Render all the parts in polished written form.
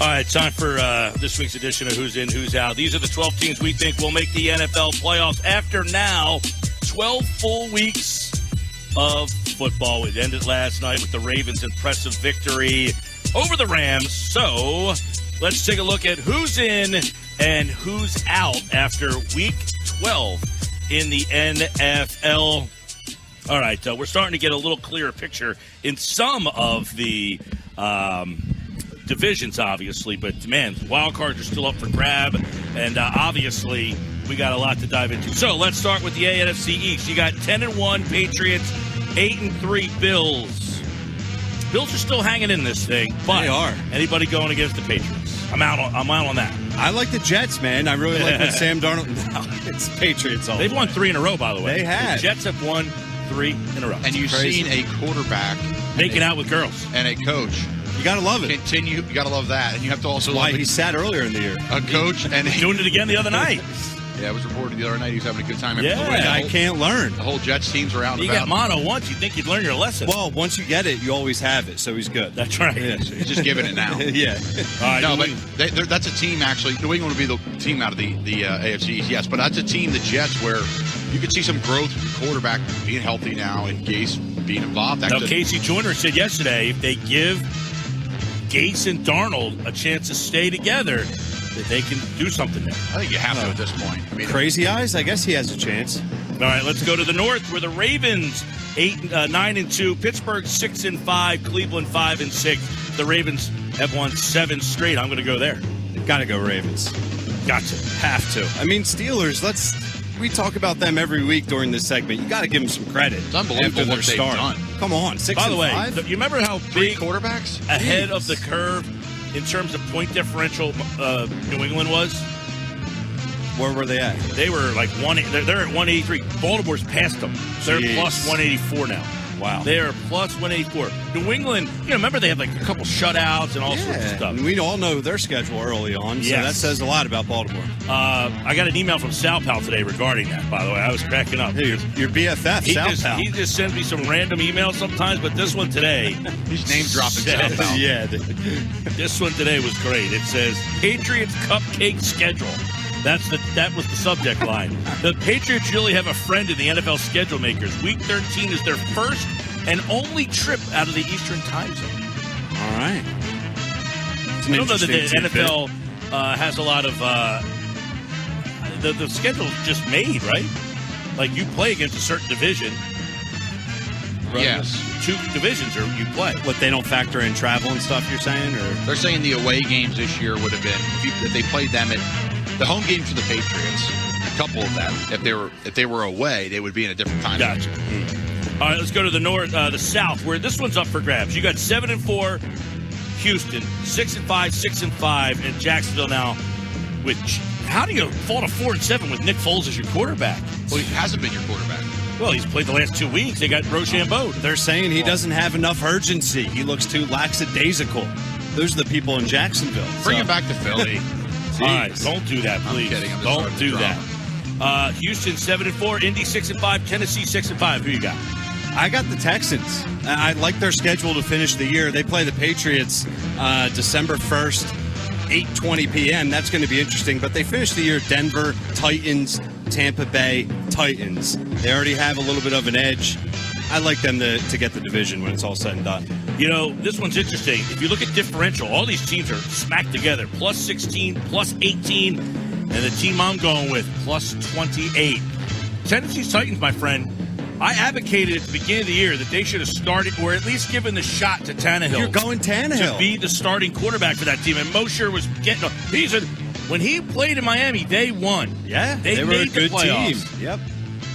All right, time for this week's edition of Who's In, Who's Out. These are the 12 teams we think will make the NFL playoffs after now 12 full weeks of football. It ended last night with the Ravens' impressive victory over the Rams. So let's take a look at who's in and who's out after Week 12 in the NFL. All right, we're starting to get a little clearer picture in some of the divisions, obviously, but man, wild cards are still up for grab, and obviously we got a lot to dive into. So let's start with the AFC East. You got 10-1 Patriots, 8-3 Bills. Bills are still hanging in this thing, but they are. Anybody going against the Patriots? I'm out on that. I like the Jets, man. I really like what Sam Darnold. No, it's Patriots all. They've won 3 in a row, by the way. They have. The Jets have won 3 in a row. And you've seen a quarterback making out with girls and a coach. You gotta love it. You gotta love that, and you have to also why love he sat earlier in the year. A coach and doing it again the other night. Yeah, it was reported the other night he was having a good time. Yeah, the guy can't learn. The whole Jets team's around. You got mono once, you think you'd learn your lesson. Well, once you get it, you always have it, so he's good. That's right. Yeah. He's just giving it now. Yeah. All right, no, but that's a team, actually. New England would be the team out of the AFC East, yes. But that's a team, the Jets, where you could see some growth with the quarterback being healthy now and Gase being involved. Now, Casey Joyner said yesterday if they give Gase and Darnold a chance to stay together, that they can do something there. I think you have to at this point. I mean, Crazy Eyes, I guess he has a chance. All right, let's go to the North, where the Ravens 9-2, Pittsburgh 6-5, Cleveland 5-6. The Ravens have won 7 straight. I'm going to go there. Got to go Ravens. Got to. Have to. I mean, Steelers. We talk about them every week during this segment. You got to give them some credit. It's unbelievable after what they've done. Come on, 6-5. By the way, you remember how 3 big quarterbacks ahead of the curve in terms of point differential New England was? Where were they at? They were like they're at 183. Baltimore's past them. They're plus 184 now. Wow. They are plus 184. New England, remember they had like a couple shutouts and all sorts of stuff. And we all know their schedule early on, so that says a lot about Baltimore. I got an email from Sal Pal today regarding that, by the way. I was cracking up. Hey, your BFF, Sal Pal. He just sends me some random emails sometimes, but this one today. He's name dropping Sal Pal. Yeah. This one today was great. It says, Patriots Cupcake Schedule. That was the subject line. The Patriots really have a friend in the NFL schedule makers. Week 13 is their first and only trip out of the Eastern time zone. All right. I don't know that the NFL has a lot of the schedule's just made, right? Like you play against a certain division. Right? Yes. 2 divisions you play. What, they don't factor in travel and stuff, you're saying? Or they're saying the away games this year would have been, if they played them at the home games for the Patriots, a couple of them, if they were away, they would be in a different time zone. Gotcha. All right, let's go to the north, the South, where this one's up for grabs. You got 7-4 Houston, 6-5, 6-5, and Jacksonville now. How do you fall to 4-7 with Nick Foles as your quarterback? Well, he hasn't been your quarterback. Well, he's played the last 2 weeks. They got Rochambeau. They're saying he doesn't have enough urgency. He looks too lackadaisical. Those are the people in Jacksonville. Bring him back to Philly. All right, don't do that, please. I'm kidding. Don't do that. Houston 7-4, Indy 6-5, Tennessee 6-5. Who you got? I got the Texans. I like their schedule to finish the year. They play the Patriots December 1st, 8:20 p.m. That's going to be interesting. But they finish the year Denver, Titans, Tampa Bay, Titans. They already have a little bit of an edge. I like them to get the division when it's all said and done. This one's interesting. If you look at differential, all these teams are smacked together. Plus 16, plus 18, and the team I'm going with, plus 28. Tennessee's Titans, my friend, I advocated at the beginning of the year that they should have started, or at least given the shot to Tannehill. You're going Tannehill. To be the starting quarterback for that team. And Mosher was getting when he played in Miami, they won. Yeah, they were a made good the playoffs. team. Yep.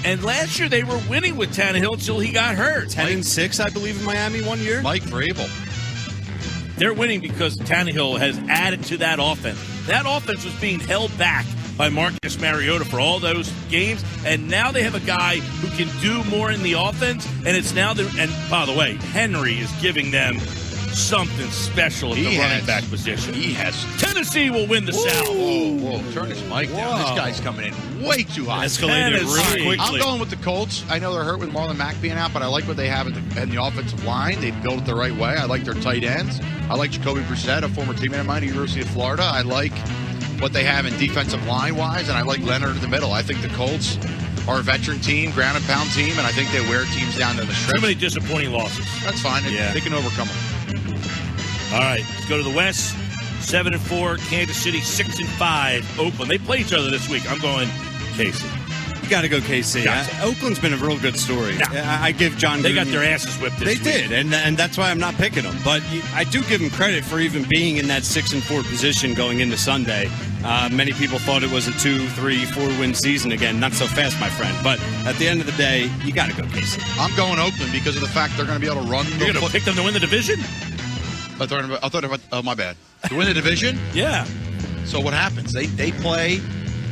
And last year they were winning with Tannehill until he got hurt. 10-6, I believe, in Miami one year. Mike Vrabel. They're winning because Tannehill has added to that offense. That offense was being held back by Marcus Mariota for all those games, and now they have a guy who can do more in the offense, and it's now and by the way, Henry is giving them something special at the running back position. He has. Tennessee will win the South. Whoa, turn his mic down. This guy's coming in way too high. Escalated really quickly. I'm going with the Colts. I know they're hurt with Marlon Mack being out, but I like what they have in the offensive line. They built it the right way. I like their tight ends. I like Jacoby Brissett, a former teammate of mine at the University of Florida. I like what they have in defensive line-wise, and I like Leonard in the middle. I think the Colts are a veteran team, ground and pound team, and I think they wear teams down to the stretch. Too many disappointing losses. That's fine. They can overcome them. All right, let's go to the West. 7-4, Kansas City 6-5, Oakland. They play each other this week. I'm going KC. You got to go KC. Gotcha. Oakland's been a real good story. Yeah. I give John Gruden. They got their asses whipped this week. They did, and that's why I'm not picking them. But I do give them credit for even being in that 6-4 position going into Sunday. Many people thought it was a 2, 3, 4-win season again. Not so fast, my friend. But at the end of the day, you got to go KC. I'm going Oakland because of the fact they're going to be able to run. You're going to pick them to win the division? I thought about. Oh, my bad. To win the division? Yeah. So what happens? They play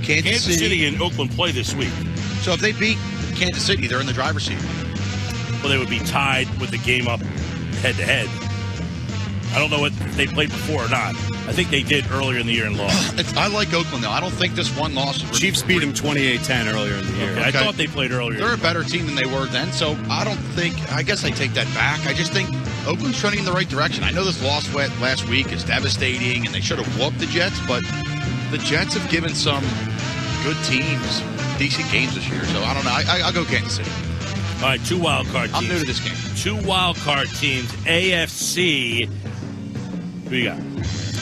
Kansas City and Oakland play this week. So if they beat Kansas City, they're in the driver's seat. Well, they would be tied with the game up head-to-head. I don't know if they played before or not. I think they did earlier in the year and lost. I like Oakland, though. I don't think this one loss... Chiefs beat them 28-10 earlier in the year. Okay. I thought they played earlier. They're a better team than they were then, so I don't think... I guess I take that back. I just think Oakland's trending in the right direction. I know this loss last week is devastating, and they should have whooped the Jets, but the Jets have given some good teams decent games this year, so I don't know. I'll go Kansas City. All right, 2 wild card teams. I'm new to this game. 2 wild card teams. AFC. Who you got?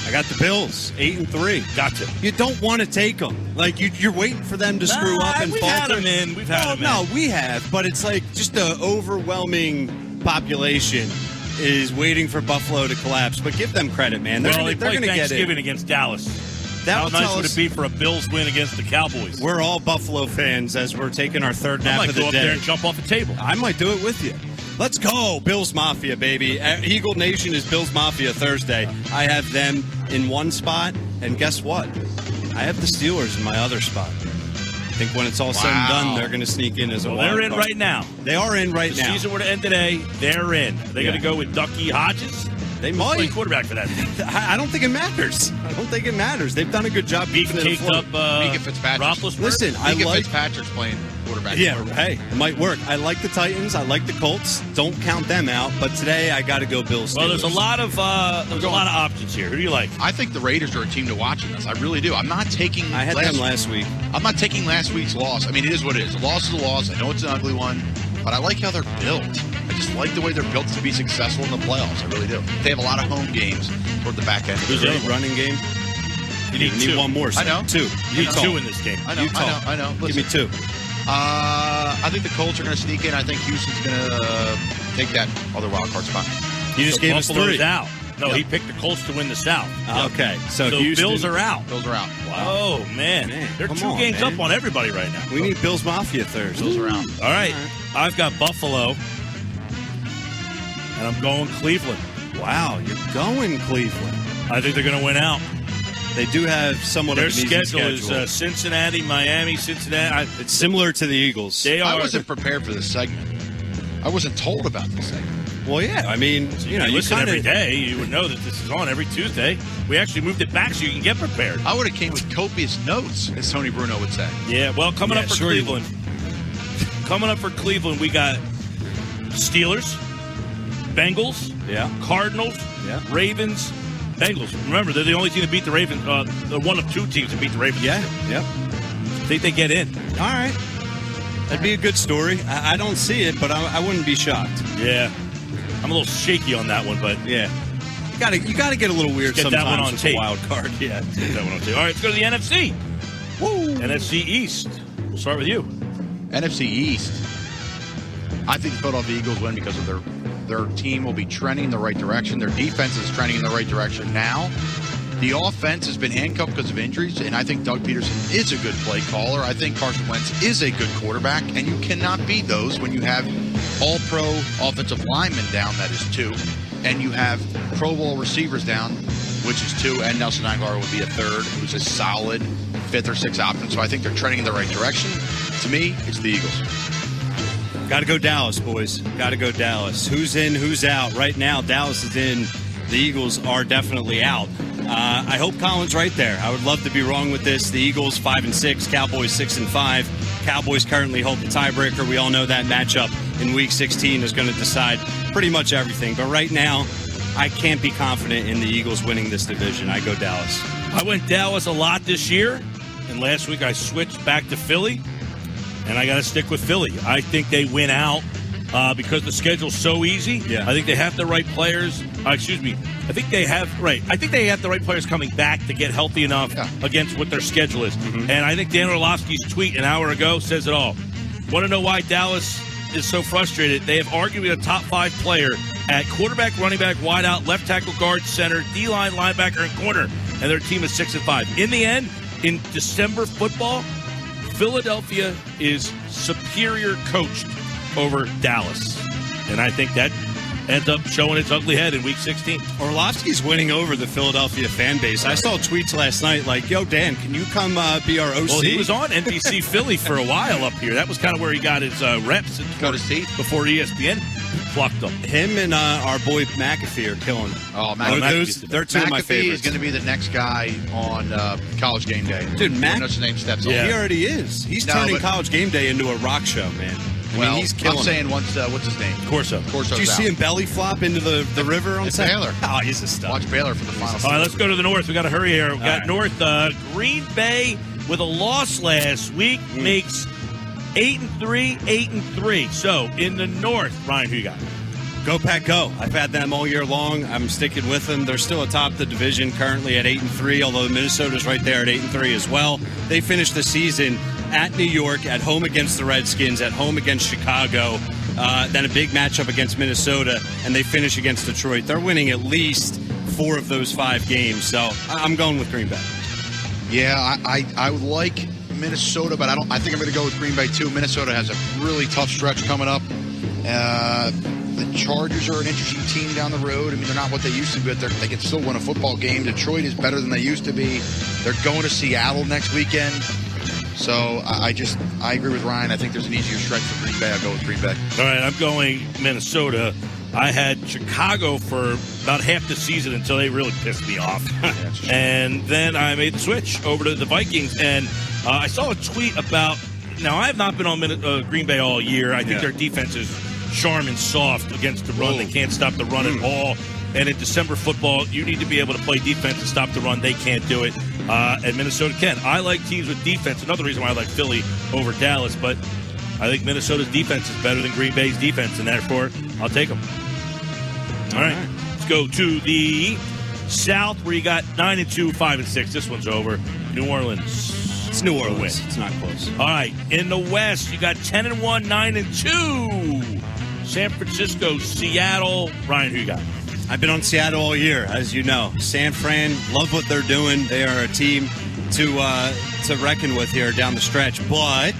I got the Bills, 8-3. Gotcha. You don't want to take them. Like, you're waiting for them to screw up and we've falter. had them in. We've had them in. No, we have, but it's like just the overwhelming population is waiting for Buffalo to collapse. But give them credit, man. They're they play going to get it. Thanksgiving against Dallas. How nice would it be for a Bills win against the Cowboys? We're all Buffalo fans as we're taking our third nap of the day. I might go up there and jump off the table. I might do it with you. Let's go, Bills Mafia, baby. Eagle Nation is Bills Mafia Thursday. I have them in one spot, and guess what? I have the Steelers in my other spot. I think when it's all said and done, they're going to sneak in as a wild They're in card. right now. They are in right now. The season were to end today, they're in. They're going to go with Ducky Hodges. They Who's might. playing quarterback for that team? I don't think it matters. They've done a good job. Beef caked up Mika Fitzpatrick. Listen, Mika Fitzpatrick's playing quarterback. Yeah, hey, it might work. I like the Titans. I like the Colts. Don't count them out. But today, I got to go Bills. Well, there's a lot of options here. Who do you like? I think the Raiders are a team to watch in this. I really do. I'm not taking. I had them last week. I'm not taking last week's loss. I mean, it is what it is. A loss is a loss. I know it's an ugly one, but I like how they're built. I just like the way they're built to be successful in the playoffs. I really do. They have a lot of home games toward the back end. Who's the running game? You need one more. I know. 2. You need 2 in this game. I know. Listen. Give me 2. I think the Colts are going to sneak in. I think Houston's going to take that other wild card spot. You just gave us 3. Out. No, he picked the Colts to win the South. Okay, so Houston, Bills are out. Bills are out. Wow. Oh, man. They're 2 games up on everybody right now. We need Bills Mafia Thursday. Bills are out. All right. I've got Buffalo, and I'm going Cleveland. Wow, you're going Cleveland. I think they're going to win out. They do have somewhat Their of an easy schedule is Cincinnati, Miami, Cincinnati. It's similar to the Eagles. I wasn't prepared for this segment. I wasn't told about this segment. Well, yeah. I mean, you listen every day. You would know that this is on every Tuesday. We actually moved it back so you can get prepared. I would have came with copious notes, as Tony Bruno would say. Yeah, well, coming up for Cleveland. Coming up for Cleveland, we got Steelers, Bengals, Cardinals, Ravens, Bengals. Remember, they're the only team that beat the Ravens. They're one of 2 teams that beat the Ravens. Yeah. I think they get in. All right. That'd be a good story. I don't see it, but I wouldn't be shocked. Yeah. I'm a little shaky on that one, but yeah. You gotta get a little weird get sometimes that one on with tape. a wild card. Yeah. Get that one on tape. All right, let's go to the NFC. Woo. NFC East. We'll start with you. NFC East. I think the Philadelphia Eagles win because of their team will be trending in the right direction. Their defense is trending in the right direction now. The offense has been handcuffed because of injuries, and I think Doug Peterson is a good play caller. I think Carson Wentz is a good quarterback, and you cannot beat those when you have all-pro offensive linemen down, that is 2, and you have Pro Bowl receivers down, which is 2, and Nelson Aguilar would be a 3rd, who's a solid 5th or 6th option. So I think they're trending in the right direction. To me, it's the Eagles. Got to go Dallas, boys. Got to go Dallas. Who's in, who's out? Right now, Dallas is in the Eagles are definitely out. I hope Colin's right there. I would love to be wrong with this. The Eagles 5-6, Cowboys 6-5. Cowboys currently hold the tiebreaker. We all know that matchup in Week 16 is going to decide pretty much everything. But right now, I can't be confident in the Eagles winning this division. I go Dallas. I went Dallas a lot this year, and last week I switched back to Philly, and I got to stick with Philly. I think they win out because the schedule's so easy. Yeah. I think they have the right players. I think they have the right players coming back to get healthy enough against what their schedule is. Mm-hmm. And I think Dan Orlovsky's tweet an hour ago says it all. Want to know why Dallas is so frustrated? They have arguably a top 5 player at quarterback, running back, wideout, left tackle, guard, center, D-line, linebacker, and corner. And their team is 6-5. In the end, in December football, Philadelphia is superior coached over Dallas. And I think that ends up showing its ugly head in Week 16. Orlovsky's winning over the Philadelphia fan base. I saw tweets last night like, yo, Dan, can you come be our OC? Well, he was on NBC Philly for a while up here. That was kind of where he got his reps before ESPN plucked them. Him and our boy McAfee are killing it. Oh, they're two of my favorites. McAfee is going to be the next guy on College Game Day. Dude, What's his name steps on. He already is. He's turning College Game Day into a rock show, man. I mean, he's killing what's his name? Corso. Did you see him belly flop into the river on Saturday? Baylor. Oh, he's a stud. Watch Baylor for the final. All right, let's go to the north. We got to hurry here. We got North. Green Bay with a loss last week makes 8-3, 8-3. So in the north, Ryan, who you got? Go Pack Go. I've had them all year long. I'm sticking with them. They're still atop the division currently at 8-3, although Minnesota's right there at 8-3 as well. They finished the season at New York, at home against the Redskins, at home against Chicago, then a big matchup against Minnesota, and they finish against Detroit. They're winning at least 4 of those 5 games, so I'm going with Green Bay. Yeah, I would like Minnesota, but I think I'm going to go with Green Bay too. Minnesota has a really tough stretch coming up. The Chargers are an interesting team down the road. I mean, they're not what they used to be, but they can still win a football game. Detroit is better than they used to be. They're going to Seattle next weekend. So I agree with Ryan. I think there's an easier stretch for Green Bay. I'll go with Green Bay. All right, I'm going Minnesota. I had Chicago for about half the season until they really pissed me off. And then I made the switch over to the Vikings. And I saw a tweet about – now, I have not been on Green Bay all year. I think their defense is sharp and soft against the run. They can't stop the run at all. And in December football, you need to be able to play defense and stop the run. They can't do it. And Minnesota can. I like teams with defense. Another reason why I like Philly over Dallas. But I think Minnesota's defense is better than Green Bay's defense, and therefore I'll take them. All right. Let's go to the South, where you got 9-2, 5-6. This one's over. New Orleans. It's New Orleans. It's not close. All right. In the West, you got 10-1, 9-2. San Francisco, Seattle. Ryan, who you got? I've been on Seattle all year, as you know. San Fran, love what they're doing. They are a team to reckon with here down the stretch. But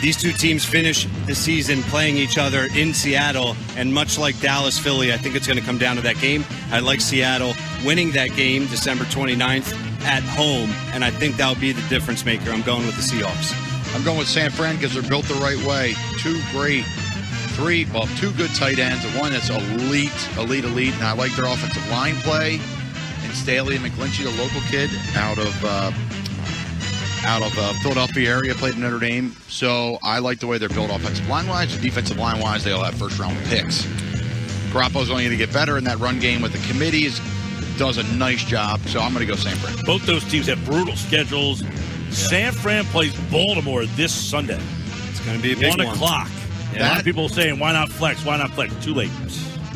these two teams finish the season playing each other in Seattle. And much like Dallas, Philly, I think it's going to come down to that game. I like Seattle winning that game December 29th at home. And I think that'll be the difference maker. I'm going with the Seahawks. I'm going with San Fran because they're built the right way. Two good tight ends, and one that's elite, and I like their offensive line play. And Staley and McGlinchey, the local kid out of Philadelphia area, played in Notre Dame. So I like the way they're built offensive line-wise and defensive line-wise. They all have first-round picks. Garoppolo's only going to get better in that run game with the committees. Does a nice job, so I'm going to go San Fran. Both those teams have brutal schedules. San Fran plays Baltimore this Sunday. It's going to be a big 1 o'clock. A lot of people saying, why not flex? Why not flex? Too late.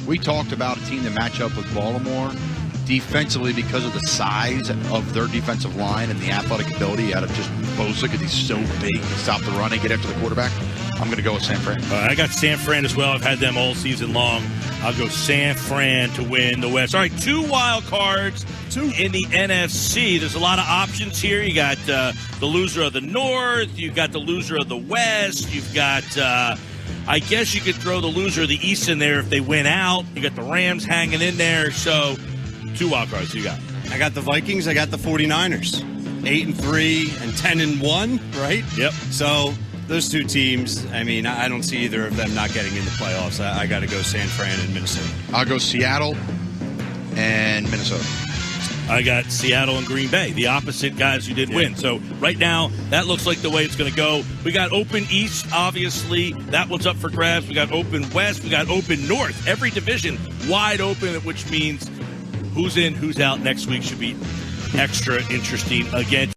We talked about a team that match up with Baltimore defensively because of the size of their defensive line and the athletic ability out of just Bosa, because he's so big to stop the run and get after the quarterback. I'm going to go with San Fran. I got San Fran as well. I've had them all season long. I'll go San Fran to win the West. All right, 2 wild cards in the NFC. There's a lot of options here. You got the loser of the North. You've got the loser of the West. You've got... I guess you could throw the loser of the East in there if they win out. You got the Rams hanging in there. So, 2 wild cards you got. I got the Vikings. I got the 49ers. 8-3 and 10-1, right? Yep. So, those two teams, I mean, I don't see either of them not getting in the playoffs. I got to go San Fran and Minnesota. I'll go Seattle. and Minnesota. I got Seattle and Green Bay, the opposite guys who didn't win. So right now, that looks like the way it's going to go. We got open East, obviously. That one's up for grabs. We got open West. We got open North. Every division wide open, which means who's in, who's out next week should be extra interesting again.